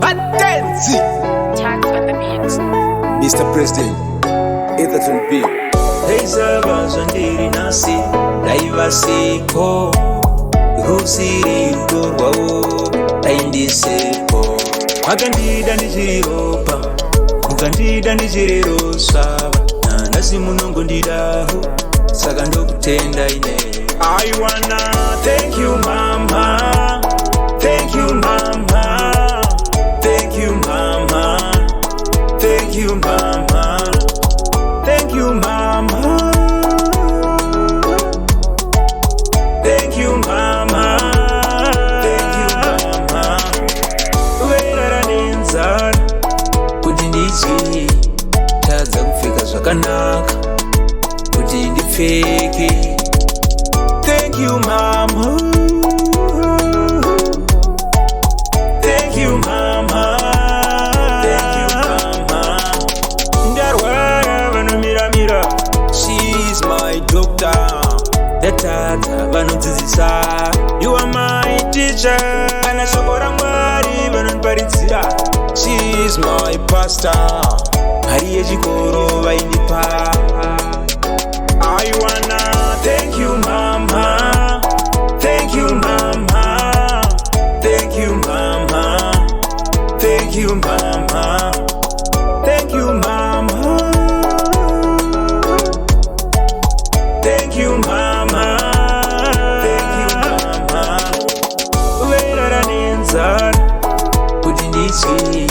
Vatenzi. Tarks on the beat. Mr. President, Etherton B. Ndiri nasi daivasipo rusiri rudorwawo daindisepo makandida ndichiriropa mukandida ndichirirosava nanasi munongondidaho saka ndokutenda ine. I wanna thank you mama, thank you mama, thank you mama, thank you mama, thank you mama, thank you mama, thank you mama. Ukairara nenzara kuti ndidye tadza kupfeka zvakanaka kuti ndipfeke. Thank you mama, thank you mama, thank you mama. Ndarwara vanomiramira, she's my doctor. Ndatadza vanodzidzisa, you are my teacher. Kana shoko raMwari vanondiparidzira, she's my pastor. Hari yechikoro vainipa. I wanna thank you mama, thank you mama, thank you mama, thank you mama, thank you mama, thank you mama, thank you mama. Ukairara nenzara kuti ndidye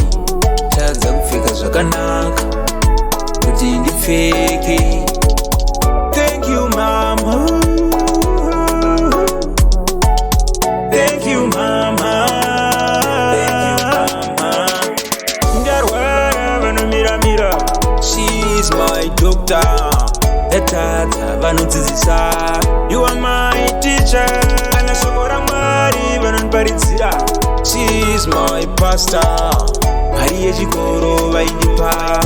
tadza kupfeka zvakanaka kuti ndipfeke. Thank you mama, thank you mama, thank you mama. Ndarwara vanomiramira, she's my doctor. Ndatadza vanodzidzisa, you are my teacher. Kana shoko raMwari vanondiparidzira, she's my pastor. Hari yechikoro vainipa.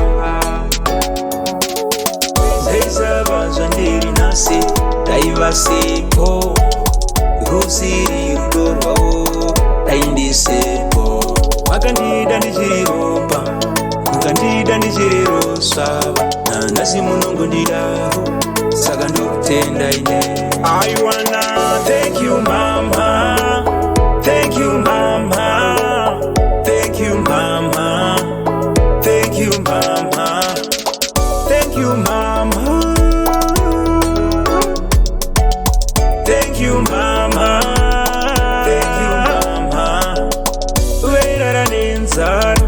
Ndaisavanzwa ndiri nasi daivasipo rusiri rudorwawo daindisepo makandida ndichiriropa mukandida ndichirirosava nanasi munongondidaho saka ndokutenda ine. I wanna thank you mama, thank you mama, thank you mama, thank you mama, thank you mama, thank you mama, thank you mama. Ukairara nenzara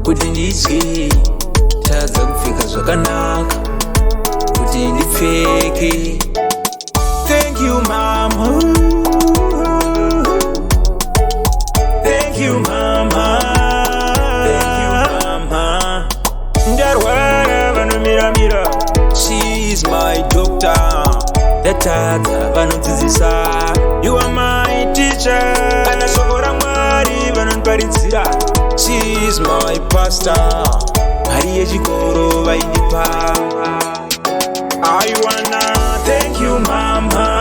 kuti ndidye tadza kupfeka zvakanaka kuti ndipfeke. Thank you mama, thank you mama, thank you mama. Ndarwara vanomiramira, she's my doctor. Ndatadza vanodzidzisa, you are my teacher. Kana shoko raMwari vanondiparidzira, she's my pastor. Hari yechikoro vainipa. I wanna thank you mama,